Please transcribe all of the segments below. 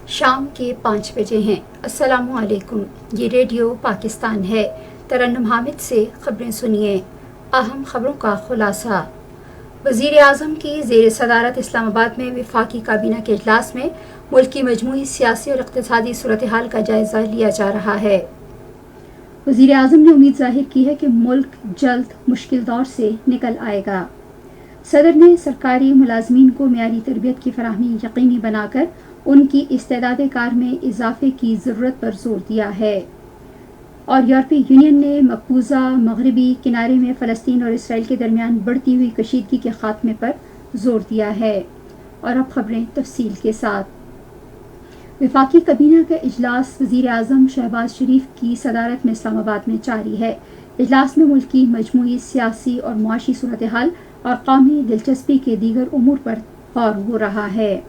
شام کے 5 بجے ہیں۔ السلام علیکم، یہ ریڈیو پاکستان ہے۔ ترنم حامد سے خبریں سنیے۔ اہم خبروں کا خلاصہ۔ وزیر اعظم کی زیر صدارت اسلام آباد میں وفاقی کابینہ کے اجلاس میں ملک کی مجموعی سیاسی اور اقتصادی صورتحال کا جائزہ لیا جا رہا ہے۔ وزیر اعظم نے امید ظاہر کی ہے کہ ملک جلد مشکل دور سے نکل آئے گا۔ صدر نے سرکاری ملازمین کو معیاری تربیت کی فراہمی یقینی بنا کر ان کی استعداد کار میں اضافے کی ضرورت پر زور دیا ہے۔ اور یورپی یونین نے مقبوضہ مغربی کنارے میں فلسطین اور اسرائیل کے درمیان بڑھتی ہوئی کشیدگی کے خاتمے پر زور دیا ہے۔ اور اب خبریں تفصیل کے ساتھ۔ وفاقی کابینہ کا اجلاس وزیر اعظم شہباز شریف کی صدارت میں اسلام آباد میں جاری ہے۔ اجلاس میں ملک کی مجموعی سیاسی اور معاشی صورتحال اور قومی دلچسپی کے دیگر امور پر غور ہو رہا ہے۔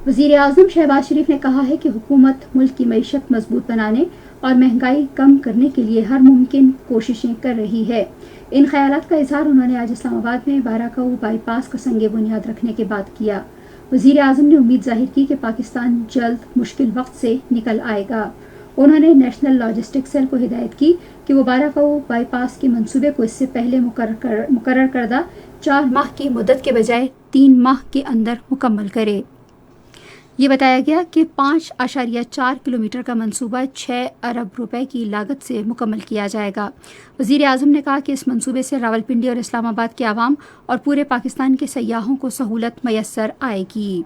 وزیر اعظم شہباز شریف نے کہا ہے کہ حکومت ملک کی معیشت مضبوط بنانے اور مہنگائی کم کرنے کے لیے ہر ممکن کوششیں کر رہی ہے۔ ان خیالات کا اظہار انہوں نے آج اسلام آباد میں باراکاؤ بائی پاس کا سنگ بنیاد رکھنے کے بعد کیا۔ وزیر اعظم نے امید ظاہر کی کہ پاکستان جلد مشکل وقت سے نکل آئے گا۔ انہوں نے نیشنل لاجسٹک سیل کو ہدایت کی کہ وہ باراکاؤ بائی پاس کے منصوبے کو اس سے پہلے مقرر کردہ 4 ماہ کی مدت کے بجائے 3 ماہ کے اندر مکمل کرے۔ یہ بتایا گیا کہ 5.4 کلومیٹر کا منصوبہ 6 ارب روپے کی لاگت سے مکمل کیا جائے گا۔ وزیر اعظم نے کہا کہ اس منصوبے سے راولپنڈی اور اسلام آباد کے عوام اور پورے پاکستان کے سیاحوں کو سہولت میسر آئے گی۔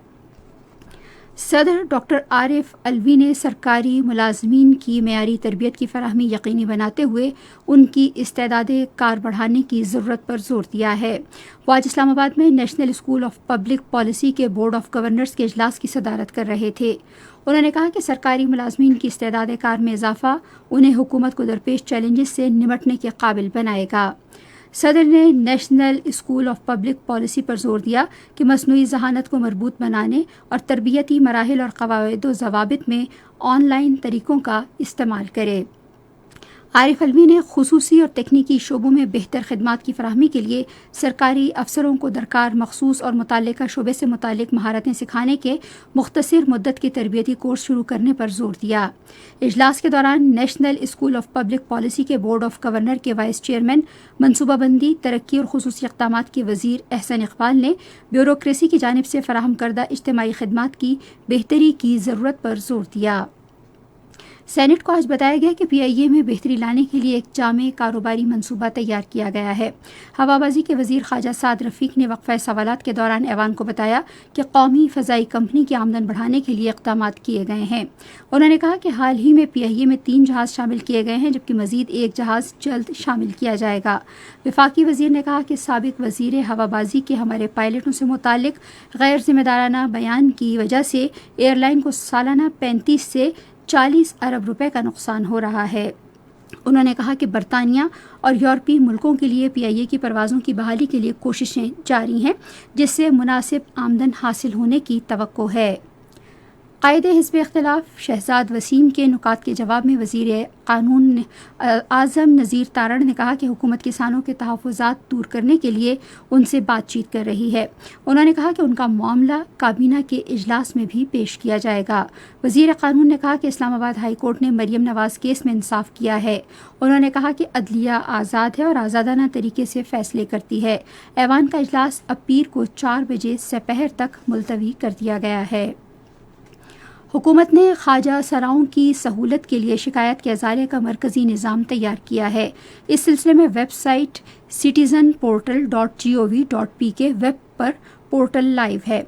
صدر ڈاکٹر عارف علوی نے سرکاری ملازمین کی معیاری تربیت کی فراہمی یقینی بناتے ہوئے ان کی استعداد کار بڑھانے کی ضرورت پر زور دیا ہے۔ وہ آج اسلام آباد میں national school of public policy کے بورڈ آف گورنرز کے اجلاس کی صدارت کر رہے تھے۔ انہوں نے کہا کہ سرکاری ملازمین کی استعداد کار میں اضافہ انہیں حکومت کو درپیش چیلنجز سے نمٹنے کے قابل بنائے گا۔ صدر نے national school of public policy پر زور دیا کہ مصنوعی ذہانت کو مربوط بنانے اور تربیتی مراحل اور قواعد و ضوابط میں آن لائن طریقوں کا استعمال کرے۔ عارف علوی نے خصوصی اور تکنیکی شعبوں میں بہتر خدمات کی فراہمی کے لیے سرکاری افسروں کو درکار مخصوص اور متعلقہ شعبے سے متعلق مہارتیں سکھانے کے مختصر مدت کے تربیتی کورس شروع کرنے پر زور دیا۔ اجلاس کے دوران national school of public policy کے بورڈ آف گورنر کے وائس چیئرمین، منصوبہ بندی، ترقی اور خصوصی اقدامات کے وزیر احسن اقبال نے بیوروکریسی کی جانب سے فراہم کردہ اجتماعی خدمات کی بہتری کی ضرورت پر زور دیا۔ سینٹ کو آج بتایا گیا کہ پی آئی اے میں بہتری لانے کے لیے ایک جامع کاروباری منصوبہ تیار کیا گیا ہے۔ ہوابازی کے وزیر خواجہ سعد رفیق نے وقفہ سوالات کے دوران ایوان کو بتایا کہ قومی فضائی کمپنی کی آمدن بڑھانے کے لیے اقدامات کیے گئے ہیں۔ انہوں نے کہا کہ حال ہی میں پی آئی اے میں 3 جہاز شامل کیے گئے ہیں، جبکہ مزید 1 جہاز جلد شامل کیا جائے گا۔ وفاقی وزیر نے کہا کہ سابق وزیر ہوابازی کے ہمارے پائلٹوں سے متعلق غیر ذمہ دارانہ بیان کی وجہ سے ایئر لائن کو سالانہ 35 سے 40 ارب روپے کا نقصان ہو رہا ہے۔ انہوں نے کہا کہ برطانیہ اور یورپی ملکوں کے لیے پی آئی اے کی پروازوں کی بحالی کے لیے کوششیں جاری ہیں، جس سے مناسب آمدن حاصل ہونے کی توقع ہے۔ قائد حزب اختلاف شہزاد وسیم کے نکات کے جواب میں وزیر قانون اعظم نذیر تارڑ نے کہا کہ حکومت کسانوں کے تحفظات دور کرنے کے لیے ان سے بات چیت کر رہی ہے۔ انہوں نے کہا کہ ان کا معاملہ کابینہ کے اجلاس میں بھی پیش کیا جائے گا۔ وزیر قانون نے کہا کہ اسلام آباد ہائی کورٹ نے مریم نواز کیس میں انصاف کیا ہے۔ انہوں نے کہا کہ عدلیہ آزاد ہے اور آزادانہ طریقے سے فیصلے کرتی ہے۔ ایوان کا اجلاس اب پیر کو 4 بجے سپہر تک ملتوی کر دیا گیا ہے۔ حکومت نے خواجہ سراؤں کی سہولت کے لیے شکایت کے ازالے کا مرکزی نظام تیار کیا ہے۔ اس سلسلے میں ویب سائٹ citizenportal.gov.p کے ویب پر پورٹل لائیو ہے،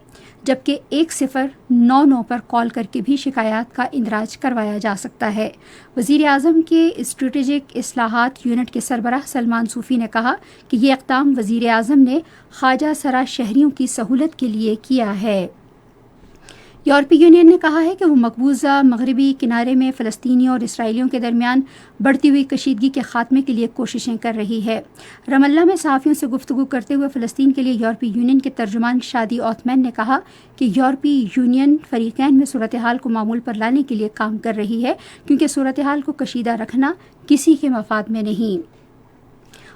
جبکہ 1099 پر کال کر کے بھی شکایات کا اندراج کروایا جا سکتا ہے۔ وزیر اعظم کے اسٹریٹجک اصلاحات یونٹ کے سربراہ سلمان صوفی نے کہا کہ یہ اقدام وزیر اعظم نے خواجہ سرا شہریوں کی سہولت کے لیے کیا ہے۔ یورپی یونین نے کہا ہے کہ وہ مقبوضہ مغربی کنارے میں فلسطینیوں اور اسرائیلیوں کے درمیان بڑھتی ہوئی کشیدگی کے خاتمے کے لیے کوششیں کر رہی ہے۔ رام اللہ میں صحافیوں سے گفتگو کرتے ہوئے فلسطین کے لیے یورپی یونین کے ترجمان شادی اوتمین نے کہا کہ یورپی یونین فریقین میں صورتحال کو معمول پر لانے کے لیے کام کر رہی ہے، کیونکہ صورتحال کو کشیدہ رکھنا کسی کے مفاد میں نہیں۔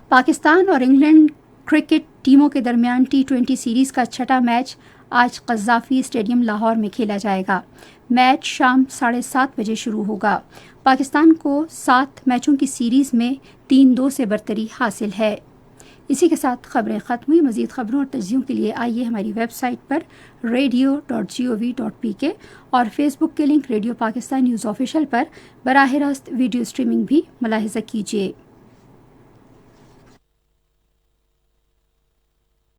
پاکستان اور انگلینڈ کرکٹ ٹیموں کے درمیان T20 سیریز کا 6واں میچ آج قذافی اسٹیڈیم لاہور میں کھیلا جائے گا۔ میچ شام 7:30 بجے شروع ہوگا۔ پاکستان کو 7 میچوں کی سیریز میں 3-2 سے برتری حاصل ہے۔ اسی کے ساتھ خبریں ختم ہوئی۔ مزید خبروں اور تجزیوں کے لیے آئیے ہماری ویب سائٹ پر radio.gov.pk اور فیس بک کے link radio Pakistan news official پر براہ راست ویڈیو اسٹریمنگ بھی ملاحظہ کیجیے۔